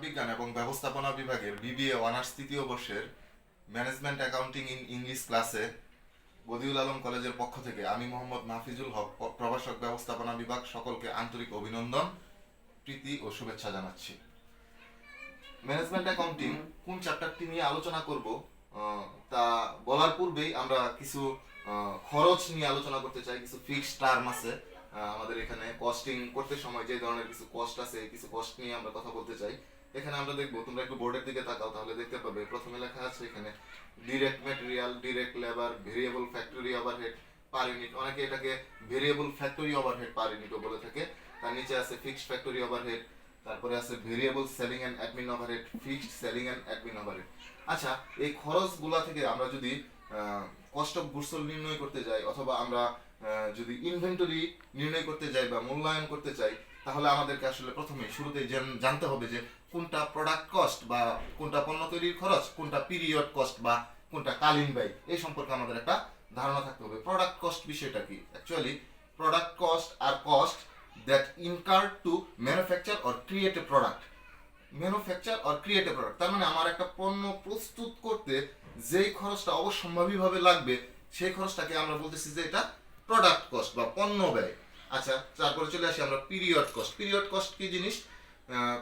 বিজ্ঞান এবং ব্যবস্থাপনা বিভাগের বিবিএ অনার্স তৃতীয় বর্ষের ম্যানেজমেন্ট অ্যাকাউন্টিং ইন ইংলিশ ক্লাসে বদিউল আলম কলেজের পক্ষ থেকে আমি মোহাম্মদ মাহফিজুল হক প্রভাষক ব্যবস্থাপনা বিভাগ সকলকে আন্তরিক অভিনন্দন, প্রীতি ও শুভেচ্ছা জানাচ্ছি। ম্যানেজমেন্ট অ্যাকাউন্টিং কোন চ্যাপ্টারটি নিয়ে আলোচনা করব তা বলার পূর্বেই আমরা কিছু খরচ নিয়ে আলোচনা করতে চাই। কিছু ফিক্সড টার্ম আছে আমাদের এখানে, কস্টিং করতে সময় যে ধরনের কিছু কস্ট আছে, কিছু কস্ট নিয়ে আমরা কথা বলতে চাই। এখানে আমরা দেখবো, তোমরা একটু বোর্ডের দিকে তাকাও তাহলে দেখতে পাবে প্রথমে লেখা আছে এখানে direct material, direct labour, variable factory overhead per unit, অনেকে এটাকে ভেরিয়েবল ফ্যাক্টরি ওভারহেড পার ইউনিটও বলে থাকে। তার নিচে আছে ফিক্সড ফ্যাক্টরি ওভারহেড, তারপরে আছে variable selling and admin overhead, fixed selling and admin overhead. আচ্ছা, এই খরচগুলা থেকে আমরা যদি কস্ট অফ গুডস সোল্ড নির্ণয় করতে যাই, অথবা আমরা যদি ইনভেন্টরি নির্ণয় করতে যাই বা মূল্যায়ন করতে চাই, তাহলে আমাদেরকে আসলে প্রথমে শুরুতেই জানতে হবে যে কোনটা প্রোডাক্ট কস্ট বা কোনটা পণ্য তৈরির খরচ, কোনটা পিরিয়ড কস্ট বা কোনটা কালীন ব্যয়, এই সম্পর্কে আমাদের একটা ধারণা থাকতে হবে। প্রোডাক্ট কস্ট বিষয়টা কি? Actually product cost are cost that incur to manufacture or create a product. Manufacture or create a product তার মানে আমার একটা পণ্য প্রস্তুত করতে যেই খরচটা অবশ্যম্ভাবীভাবে লাগবে, সেই খরচটাকে আমরা বলতেছি যে এটা প্রোডাক্ট কস্ট বা পণ্য ব্যয়। আচ্ছা, তারপরে চলে আসি আমরা পিরিয়ড কস্ট। পিরিয়ড কস্ট কি জিনিস?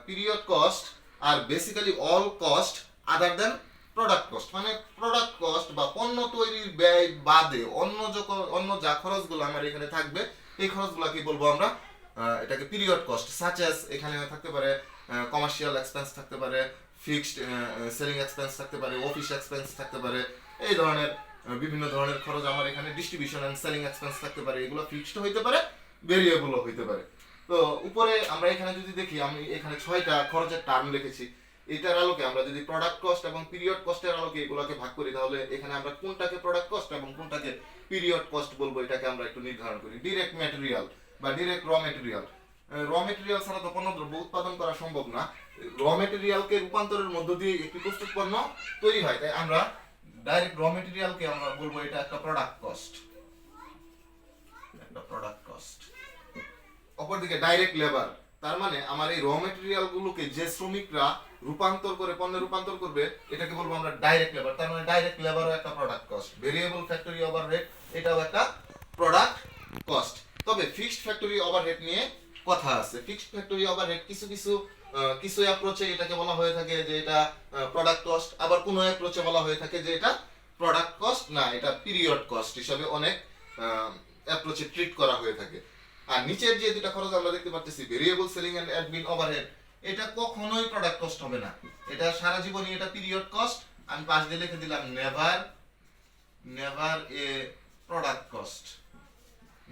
পিরিয়ড কস্ট আর বেসিক্যালি অল কস্ট আদার দেন প্রোডাক্ট কস্ট, মানে প্রোডাক্ট কস্ট বা পণ্য তৈরির ব্যয় বাদে অন্য যা খরচগুলো আমার এখানে থাকবে, এই খরচগুলো কি বলবো আমরা? এটাকে পিরিয়ড কস্ট। সাচ অ্যাজ এখানে থাকতে পারে কমার্শিয়াল এক্সপেন্স, থাকতে পারে ফিক্সড সেলিং এক্সপেন্স, থাকতে পারে অফিস এক্সপেন্স, থাকতে পারে এই ধরনের বিভিন্ন ধরনের খরচ আমার এখানে, ডিস্ট্রিবিউশন এন্ড সেলিং এক্সপেন্স থাকতে পারে। এগুলো ফিক্সড হইতে পারে, ভেরিয়েবলও হইতে পারে। তো উপরে আমরা এখানে যদি দেখি, আমি এখানে 6টা খরচের টার্ম লিখেছি। এটার আলোকে আমরা যদি প্রোডাক্ট কস্ট এবং পিরিয়ড কস্টের আলোকে এগুলোকে ভাগ করি, তাহলে এখানে আমরা কোনটাকে প্রোডাক্ট কস্ট এবং কোনটাকে পিরিয়ড কস্ট বলবো, এটাকে আমরা একটু নির্ধারণ করি। ডিরেক্ট ম্যাটেরিয়াল বা ডিরেক্ট র ম্যাটেরিয়াল। র ম্যাটেরিয়াল ছাড়া তো পণ্য দ্রব্য উৎপাদন করা সম্ভব না। র ম্যাটেরিয়ালকে রূপান্তরের মধ্য দিয়ে একটি প্রস্তুত পণ্য তৈরি হয়, তাই আমরা ডাইরেক্ট র ম্যাটেরিয়ালকে আমরা বলবো এটা একটা প্রোডাক্ট কস্ট, একটা প্রোডাক্ট কস্ট। অপরদিকে ডাইরেক্ট লেবার, তার মানে আমার এই র ম্যাটেরিয়াল গুলোকে যে শ্রমিকরা রূপান্তর করে পণ্যে রূপান্তর করবে, এটাকে বলবো আমরা ডাইরেক্ট লেবার। তার মানে ডাইরেক্ট লেবারও একটা product cost. Variable factory overhead, এটাও একটা প্রোডাক্ট কস্ট। তবে ফিক্সড ফ্যাক্টরি ওভারহেড নিয়ে কথা আছে। ফিক্সড ফ্যাক্টরি ওভারহেড কিছু অ্যাপ্রোচে এটাকে বলা হয়ে থাকে যে এটা প্রোডাক্ট কস্ট, আবার কোনো অ্যাপ্রোচে বলা হয়ে থাকে যে এটা প্রোডাক্ট কস্ট না, এটা পিরিয়ড কস্ট হিসাবে অনেক অ্যাপ্রোচে ট্রিট করা হয়ে থাকে। আর নিচের যে দুটো খরচ আমরা দেখতে পাচ্ছি, variable selling and admin overhead, এটা কখনোই প্রোডাক্ট কস্ট হবে না, এটা সারা জীবনই এটা পিরিয়ড কস্ট। আমি পাশ দিয়ে লিখে দিলাম never a product cost,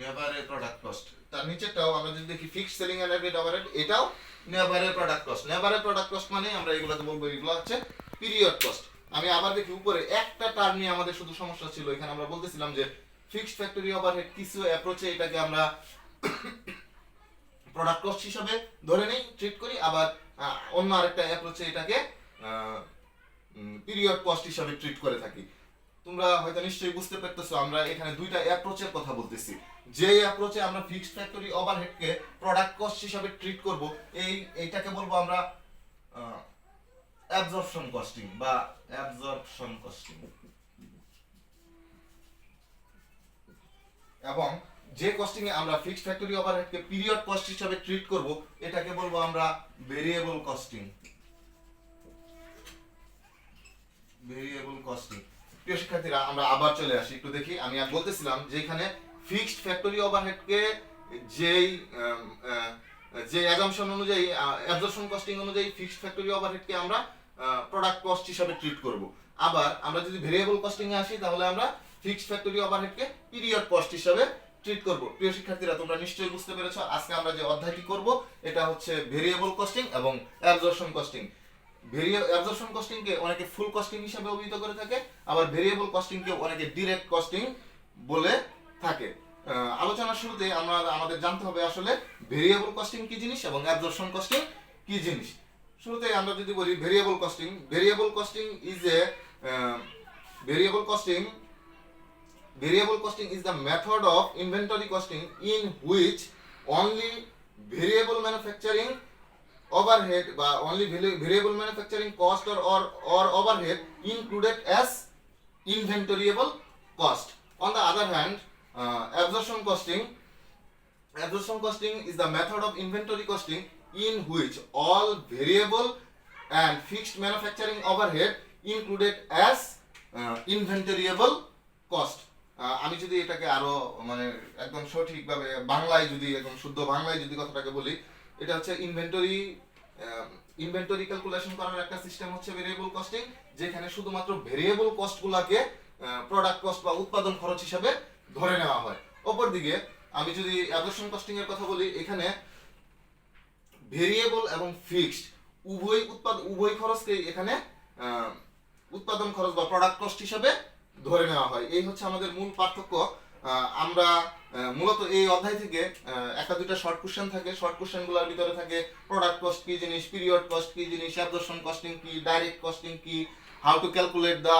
never a product cost. তার নিচেরটাও আমরা যদি দেখি fixed selling and admin overhead, এটাও never a product cost. Never a product cost মানে আমরা এগুলোকে বলবো এগুলো হচ্ছে পিরিয়ড কস্ট। আমি আবার দেখি উপরে একটা টার্ম নিয়ে আমাদের শুধু সমস্যা ছিল। এখানে আমরা বলতেছিলাম যে ফিক্সড ফ্যাক্টরি ওভারহেড কিছু অ্যাপ্রোচে এটাকে আমরা প্রোডাক্ট কস্ট হিসেবে ধরে নেই, ট্রিট করি, আবার অন্য আরেকটা অ্যাপ্রোচে এটাকে পিরিয়ড কস্ট হিসেবে ট্রিট করে থাকি। তোমরা হয়তো নিশ্চয়ই বুঝতে পারতেছো আমরা এখানে দুইটা অ্যাপ্রোচের কথা বলতেছি। যে অ্যাপ্রোচে আমরা ফিক্সড ফ্যাক্টরি ওভারহেডকে প্রোডাক্ট কস্ট হিসেবে ট্রিট করব, এইটাকে বলবো আমরা অ্যাবজর্পশন কস্টিং বা অ্যাবজর্পশন কস্টিং। এবং যে কস্টিং এ আমরা ফিক্সড ফ্যাক্টরি ওভারহেডকে পিরিয়ড কস্ট হিসেবে ট্রিট করব, এটাকে বলবো আমরা ভেরিয়েবল কস্টিং। Variable costing. প্রিয় শিক্ষার্থীরা, আমরা আবার চলে আসি, একটু দেখি। আমি আর বলতেছিলাম যে এখানে ফিক্সড ফ্যাক্টরি ওভারহেডকে যে অ্যাজাম্পশন অনুযায়ী, অ্যাবজর্পশন কস্টিং অনুযায়ী ফিক্সড ফ্যাক্টরি ওভারহেডকে আমরা প্রোডাক্ট কস্ট হিসেবে ট্রিট করব। আবার আমরা যদি ভেরিয়েবল কস্টিং এ আসি, তাহলে আমরা ফিক্সড ফ্যাক্টরি ওভারহেডকে পিরিয়ড কস্ট হিসেবে ট্রিট করব। প্রিয় শিক্ষার্থীরা, তোমরা নিশ্চয়ই বুঝতে পেরেছো আজকে আমরা যে অধ্যায়টি করব এটা হচ্ছে ভেরিয়েবল কস্টিং এবং অ্যাবজর্পশন কস্টিং। অ্যাবজর্পশন কস্টিং কে অনেকে ফুল কস্টিং হিসেবে অভিহিত করে থাকে, আবার ভেরিয়েবল কস্টিং কে অনেকে ডিরেক্ট কস্টিং বলে থাকে। আলোচনার শুরুতে আমাদের জানতে হবে আসলে ভেরিয়েবল কস্টিং কি জিনিস এবং অ্যাবজর্পশন কস্টিং কি জিনিস। শুরুতে আমরা যদি বলি variable costing, variable costing is a variable costing is the method of inventory costing in which only variable manufacturing overhead বা only variable manufacturing cost or overhead included as inventoriable cost. On the other hand, absorption costing is the method of inventory costing in which all variable and fixed manufacturing overhead included as inventoriable cost. আমি যদি এটাকে আরো মানে একদম সঠিকভাবে বাংলায় যদি একদম শুদ্ধ বাংলায় যদি কথাটাকে বলি, এটা হচ্ছে ইনভেন্টরি ক্যালকুলেশন করার একটা সিস্টেম হচ্ছে ভেরিয়েবল কস্টিং, যেখানে শুধুমাত্র ভেরিয়েবল কস্টগুলোকে প্রোডাক্ট কস্ট বা উৎপাদন খরচ হিসেবে ধরে নেওয়া হয়। অপরদিকে আমি যদি অ্যাবজর্পশন কস্টিং এর কথা বলি, এখানে ভেরিয়েবল এবং ফিক্সড উভয় খরচকেই এখানে উৎপাদন খরচ বা প্রোডাক্ট কস্ট হিসেবে ধরে নেওয়া হয়। এই হচ্ছে আমাদের মূল পার্থক্য। আমরা মূলত এই অধ্যায় থেকে একটা দুইটা শর্ট কোশ্চেন থাকে, শর্ট কোশ্চেনগুলোর ভিতরে থাকে প্রোডাক্ট কস্ট কি জিনিস, পিরিয়ড কস্ট কি জিনিস, অ্যাবজর্পশন কস্টিং কি, ডাইরেক্ট কস্টিং কি, how to calculate the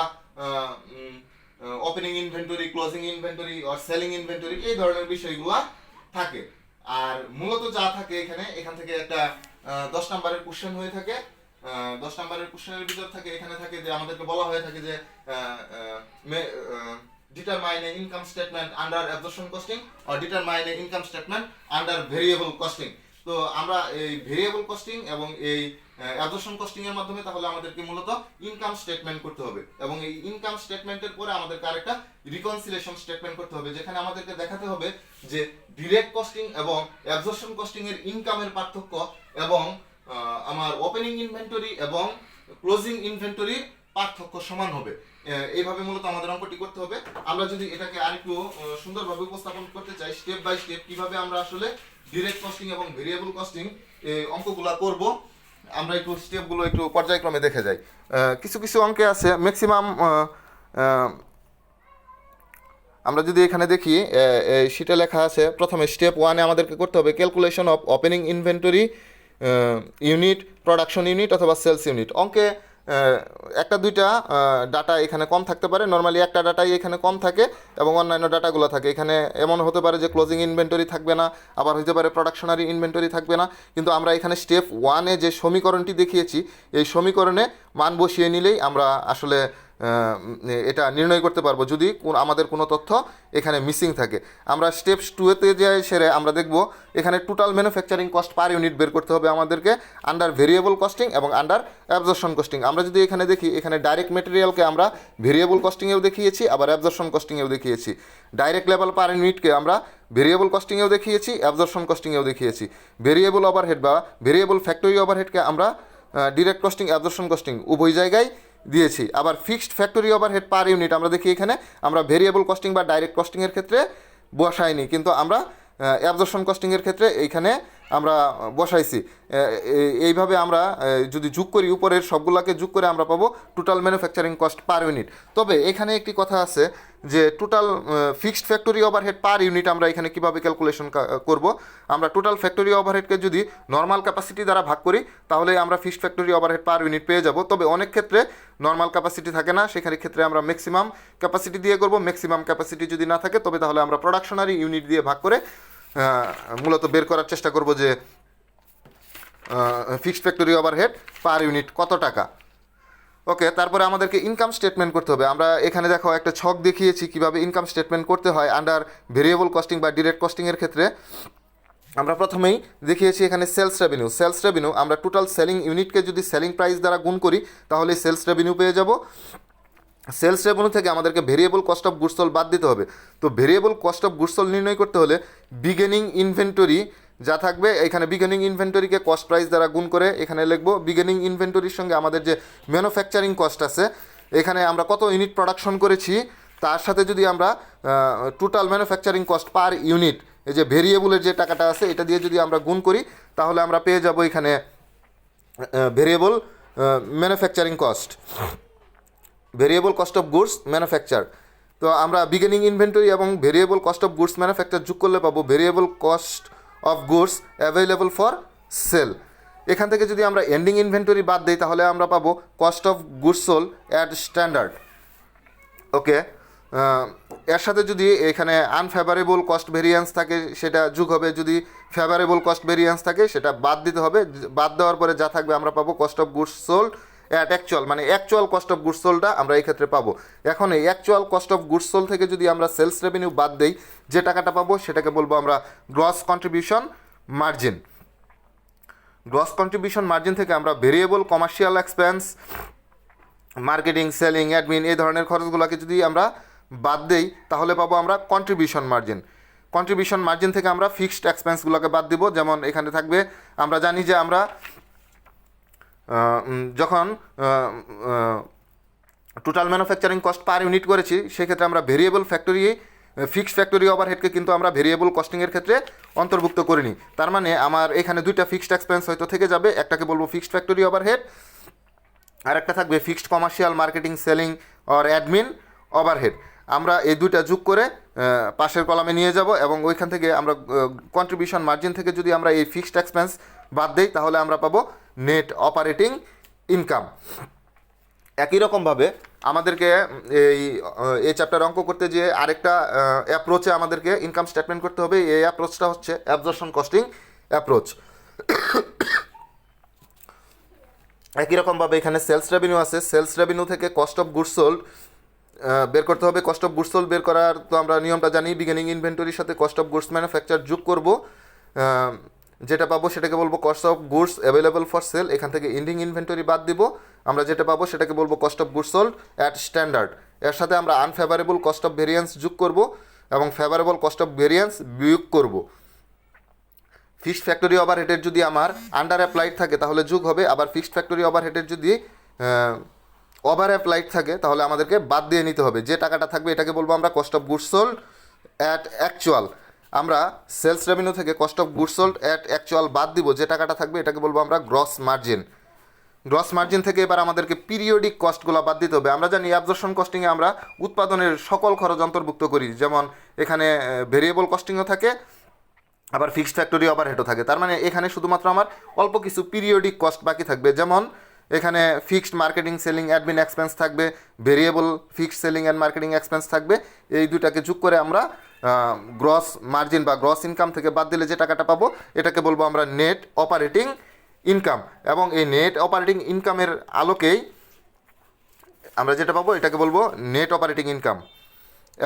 opening inventory, closing inventory or selling inventory, এই ধরনের বিষয়গুলো থাকে। আর মূলত যা থাকে এখান থেকে একটা 10 নম্বরের কোশ্চেন হয়ে থাকে। 10 নম্বরের কোশ্চেনের ভিতর থাকে, এখানে থাকে যে আমাদেরকে বলা হয়ে থাকে যে determine an income statement under absorption costing or determine an income statement under variable costing. তো আমরা এই ভেরিয়েবল কস্টিং এবং এই অ্যাবজর্পশন কস্টিং এর মাধ্যমে তাহলে আমাদেরকে মূলত ইনকাম স্টেটমেন্ট করতে হবে, এবং এই ইনকাম স্টেটমেন্টের পরে আমাদেরকে আরেকটা রিকনসিলিয়েশন স্টেটমেন্ট করতে হবে, যেখানে আমাদেরকে দেখাতে হবে যে ডিরেক্ট কস্টিং এবং অ্যাবজর্পশন কস্টিং এর ইনকামের পার্থক্য এবং আমার ওপেনিং ইনভেন্টরি এবং ক্লোজিং ইনভেন্টরির পার্থক্য সমান হবে। এইভাবে মূলত আমাদের অঙ্কটি করতে হবে। আমরা যদি এটাকে আরেকটু সুন্দরভাবে উপস্থাপন করতে চাই, স্টেপ বাই স্টেপ কিভাবে আমরা আসলে ডিরেক্ট কস্টিং এবং ভেরিয়েবল কস্টিং অঙ্কগুলো করব, আমরা একটু স্টেপগুলো একটু পর্যায়ক্রমে দেখে যাই। কিছু কিছু অঙ্কে আছে ম্যাক্সিমাম, আমরা যদি এখানে দেখি শিটে লেখা আছে প্রথমে স্টেপ 1-এ আমাদেরকে করতে হবে calculation of opening inventory unit, production unit অথবা সেলস ইউনিট। অঙ্কে একটা দুইটা ডাটা এখানে কম থাকতে পারে, নর্মালি একটা ডাটাই এখানে কম থাকে এবং অন্যান্য ডাটাগুলো থাকে। এখানে এমন হতে পারে যে ক্লোজিং ইনভেন্টরি থাকবে না, আবার হতে পারে প্রোডাকশনারি ইনভেন্টরি থাকবে না। কিন্তু আমরা এখানে স্টেপ 1-এ যে সমীকরণটি দেখিয়েছি, এই সমীকরণে মান বসিয়ে নিলেই আমরা আসলে এটা নির্ণয় করতে পারবো যদি আমাদের কোনো তথ্য এখানে মিসিং থাকে। আমরা স্টেপ 2-তে যে সেরে আমরা দেখব এখানে total manufacturing cost per unit বের করতে হবে আমাদেরকে আন্ডার ভেরিয়েবল কস্টিং এবং আন্ডার অ্যাবজর্পশন কস্টিং। আমরা যদি এখানে দেখি, এখানে ডাইরেক্ট মেটেরিয়ালকে আমরা ভেরিয়েবল কস্টিংয়েও দেখিয়েছি, আবার অ্যাবজর্পশন কস্টিংয়েও দেখিয়েছি। ডাইরেক্ট লেভেল পার ইউনিটকে আমরা ভেরিয়েবল কস্টিংয়েও দেখিয়েছি, অ্যাবজর্পশন কস্টিংয়েও দেখিয়েছি। ভেরিয়েবল ওভারহেড বা ভেরিয়েবল ফ্যাক্টরি ওভারহেডকে আমরা ডিরেক্ট কস্টিং, অ্যাবজর্পশন কস্টিং উভয় জায়গায় দিয়েছি। আবার fixed factory overhead per unit আমরা দেখি এখানে আমরা ভেরিয়েবল কস্টিং বা ডাইরেক্ট কস্টিংয়ের ক্ষেত্রে বসাইনি, কিন্তু আমরা অ্যাবজর্পশন কস্টিংয়ের ক্ষেত্রে এইখানে আমরা বসাইছি। এইভাবে আমরা যদি যোগ করি, উপরের সবগুলোকে যোগ করে আমরা পাবো total manufacturing cost per unit. তবে এখানে একটি কথা আছে যে total fixed factory overhead per unit আমরা এখানে কীভাবে ক্যালকুলেশন করব। আমরা টোটাল ফ্যাক্টরি ওভারহেডকে যদি নর্মাল ক্যাপাসিটি দ্বারা ভাগ করি তাহলে আমরা fixed factory overhead per unit পেয়ে যাব। তবে অনেক ক্ষেত্রে নর্মাল ক্যাপাসিটি থাকে না, সেখানে ক্ষেত্রে আমরা ম্যাক্সিমাম ক্যাপাসিটি দিয়ে করব। ম্যাক্সিমাম ক্যাপাসিটি যদি না থাকে তবে তাহলে আমরা প্রোডাকশনারি ইউনিট দিয়ে ভাগ করে মূলত বের করার চেষ্টা করব যে fixed factory overhead per unit কত টাকা। ওকে, তারপরে আমাদেরকে ইনকাম স্টেটমেন্ট করতে হবে। আমরা এখানে দেখো একটা ছক দেখিয়েছি কিভাবে ইনকাম স্টেটমেন্ট করতে হয় আন্ডার ভেরিয়েবল কস্টিং বা ডিরেক্ট কস্টিংয়ের ক্ষেত্রে। আমরা প্রথমেই দেখিয়েছি এখানে সেলস রেভিনিউ আমরা টোটাল সেলিং ইউনিটকে যদি সেলিং প্রাইস দ্বারা গুণ করি তাহলে সেলস রেভিনিউ পেয়ে যাব। সেলস রেভিনিউ থেকে আমাদেরকে variable cost of goods sold বাদ দিতে হবে। তো variable cost of goods sold নির্ণয় করতে হলে বিগিনিং ইনভেন্টরি যা থাকবে, এখানে বিগিনিং ইনভেন্টরিকে কস্ট প্রাইস দ্বারা গুণ করে এখানে লিখবো বিগিনিং ইনভেন্টরির সঙ্গে আমাদের যে ম্যানুফ্যাকচারিং কস্ট আছে, এখানে আমরা কত ইউনিট প্রোডাকশন করেছি তার সাথে যদি আমরা total manufacturing cost per unit, এই যে ভেরিয়েবলের যে টাকাটা আছে এটা দিয়ে যদি আমরা গুণ করি তাহলে আমরা পেয়ে যাব এখানে variable manufacturing cost, variable cost of goods manufacture. তো আমরা বিগিনিং ইনভেন্টরি এবং variable cost of goods manufacture যোগ করলে পাবো variable cost of goods available for sale. এখান থেকে যদি আমরা এন্ডিং ইনভেন্টরি বাদ দিই তাহলে আমরা পাবো cost of goods sold at standard. Okay, এর সাথে যদি এখানে আনফেভারেবল কস্ট ভেরিয়েন্স থাকে সেটা যোগ হবে, যদি ফেভারেবল কস্ট ভেরিয়েন্স থাকে সেটা বাদ দিতে হবে। বাদ দেওয়ার পরে যা থাকবে আমরা পাবো cost of goods sold at actual, মানে অ্যাকচুয়াল কস্ট অফ গুডস সোল্ডটা আমরা এই ক্ষেত্রে পাবো। এখন এই actual cost of goods sold থেকে যদি আমরা সেলস রেভিনিউ বাদ দেই, যে টাকাটা পাবো সেটাকে বলবো আমরা gross contribution margin. Gross contribution margin থেকে আমরা variable commercial expense, marketing, selling, admin এই ধরনের খরচগুলোকে যদি আমরা বাদ দেই তাহলে পাবো আমরা কন্ট্রিবিউশন মার্জিন। কন্ট্রিবিউশন মার্জিন থেকে আমরা ফিক্সড এক্সপেন্সগুলোকে বাদ দিব। যেমন এখানে থাকবে, আমরা জানি যে আমরা যখন total manufacturing cost per unit করেছি সেক্ষেত্রে আমরা ভেরিয়েবল ফ্যাক্টরি, ফিক্সড ফ্যাক্টরি ওভারহেডকে কিন্তু আমরা ভেরিয়েবল কস্টিংয়ের ক্ষেত্রে অন্তর্ভুক্ত করিনি। তার মানে আমার এখানে দুইটা ফিক্সড এক্সপেন্স হয়তো থেকে যাবে, একটাকে বলবো ফিক্সড ফ্যাক্টরি ওভারহেড, আর একটা থাকবে fixed commercial, marketing, selling or admin overhead. আমরা এই দুইটা যোগ করে পাশের কলামে নিয়ে যাব এবং ওইখান থেকে আমরা কন্ট্রিবিউশন মার্জিন থেকে যদি আমরা এই ফিক্সড এক্সপেন্স বাদ দিই তাহলে আমরা পাবো নেট অপারেটিং ইনকাম। একই রকমভাবে আমাদেরকে এই চ্যাপ্টার অঙ্ক করতে যে আরেকটা অ্যাপ্রোচে আমাদেরকে ইনকাম স্টেটমেন্ট করতে হবে। এই অ্যাপ্রোচটা হচ্ছে অ্যাবজর্পশন কস্টিং অ্যাপ্রোচ। একই রকমভাবে এখানে সেলস রেভিনিউ আছে, সেলস রেভিনিউ থেকে কস্ট অফ গুডস সোল্ড বের করতে হবে। কস্ট অফ গুডস সোল্ড বের করার তো আমরা নিয়মটা জানি, বিগিনিং ইনভেন্টরির সাথে কস্ট অফ গুডস ম্যানুফ্যাকচার যোগ করব, যেটা পাবো সেটাকে বলবো cost of goods available for sale. এখান থেকে এন্ডিং ইনভেন্টরি বাদ দিব, আমরা যেটা পাবো সেটাকে বলবো cost of goods sold at standard. এর সাথে আমরা আনফেভারেবল কস্ট অফ ভেরিয়েন্স যোগ করব এবং ফেভারেবল কস্ট অফ ভেরিয়েন্স বিয়োগ করব। ফিক্সড ফ্যাক্টরি ওভারহেডের যদি আমার আন্ডার অ্যাপ্লাইড থাকে তাহলে যোগ হবে, আবার ফিক্সড ফ্যাক্টরি ওভারহেডের যদি ওভার অ্যাপ্লাইড থাকে তাহলে আমাদেরকে বাদ দিয়ে নিতে হবে। যে টাকাটা থাকবে এটাকে বলবো আমরা cost of goods sold at actual. আমরা সেলস রেভিনিউ থেকে cost of goods sold at actual বাদ দিব, যে টাকাটা থাকবে এটাকে বলবো আমরা গ্রস মার্জিন। গ্রস মার্জিন থেকে এবার আমাদেরকে পিরিয়ডিক কস্টগুলো বাদ দিতে হবে। আমরা জানি অ্যাবজর্পশন কস্টিংয়ে আমরা উৎপাদনের সকল খরচ অন্তর্ভুক্ত করি, যেমন এখানে ভেরিয়েবল কস্টিংও থাকে আবার ফিক্সড ফ্যাক্টরি ওভারহেডও থাকে। তার মানে এখানে শুধুমাত্র আমার অল্প কিছু পিরিয়ডিক কস্ট বাকি থাকবে, যেমন এখানে fixed marketing, selling, admin expense থাকবে, variable fixed selling and marketing expense থাকবে। এই দুটাকে যোগ করে আমরা গ্রস মার্জিন বা গ্রস ইনকাম থেকে বাদ দিলে যে টাকাটা পাবো এটাকে বলবো আমরা নেট অপারেটিং ইনকাম। এবং এই নেট অপারেটিং ইনকামের আলোকেই আমরা যেটা পাবো এটাকে বলবো নেট অপারেটিং ইনকাম।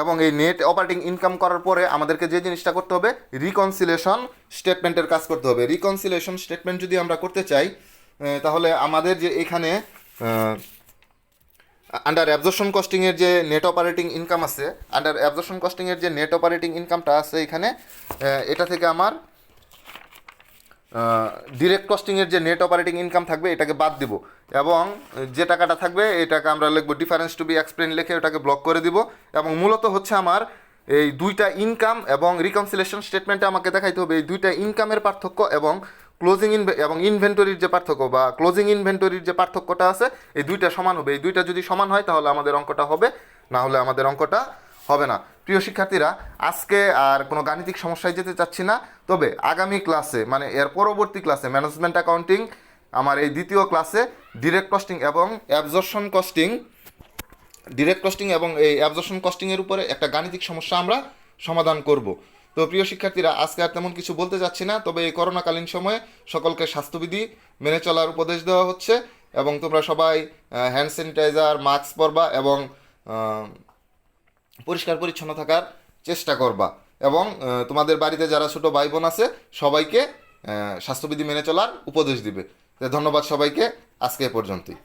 এবং এই নেট অপারেটিং ইনকাম করার পরে আমাদেরকে যে জিনিসটা করতে হবে, রিকনসিলেশন স্টেটমেন্টের কাজ করতে হবে। রিকনসিলেশন স্টেটমেন্ট যদি আমরা করতে চাই তাহলে আমাদের যে এখানে আন্ডার অ্যাবজর্পশন কস্টিংয়ের যে নেট অপারেটিং ইনকাম আছে, আন্ডার অ্যাবজর্পশন কস্টিংয়ের যে নেট অপারেটিং ইনকামটা আছে এখানে, এটা থেকে আমার ডিরেক্ট কস্টিংয়ের যে নেট অপারেটিং ইনকাম থাকবে এটাকে বাদ দিব এবং যে টাকাটা থাকবে এটাকে আমরা লিখবো ডিফারেন্স টু বি এক্সপ্লেন, লিখে ওটাকে ব্লক করে দিব। এবং মূলত হচ্ছে আমার এই দুইটা ইনকাম এবং রিকনসিলেশন স্টেটমেন্টে আমাকে দেখাইতে হবে এই দুইটা ইনকামের পার্থক্য এবং ক্লোজিং এবং ইনভেন্টরির যে পার্থক্য বা ক্লোজিং ইনভেন্টরির যে পার্থক্যটা আছে এই দুইটা সমান হবে। এই দুইটা যদি সমান হয় তাহলে আমাদের অঙ্কটা হবে, না হলে আমাদের অঙ্কটা হবে না। প্রিয় শিক্ষার্থীরা, আজকে আর কোনো গাণিতিক সমস্যায় যেতে চাচ্ছি না, তবে আগামী ক্লাসে মানে এর পরবর্তী ক্লাসে ম্যানেজমেন্ট অ্যাকাউন্টিং আমার এই দ্বিতীয় ক্লাসে ডিরেক্ট কস্টিং এবং অ্যাবজর্পশন কস্টিং, ডিরেক্ট কস্টিং এবং এই অ্যাবজর্পশন কস্টিংয়ের উপরে একটা গাণিতিক সমস্যা আমরা সমাধান করব। তো প্রিয় শিক্ষার্থীরা, আজকে আর তেমন কিছু বলতে যাচ্ছি না, তবে এই করোনাকালীন সময়ে সকলকে স্বাস্থ্যবিধি মেনে চলার উপদেশ দেওয়া হচ্ছে এবং তোমরা সবাই হ্যান্ড স্যানিটাইজার, মাস্ক পরবা এবং পরিষ্কার পরিচ্ছন্ন থাকার চেষ্টা করবা এবং তোমাদের বাড়িতে যারা ছোট ভাই বোন আছে সবাইকে স্বাস্থ্যবিধি মেনে চলার উপদেশ দিবে। ধন্যবাদ সবাইকে, আজকে এ পর্যন্তই।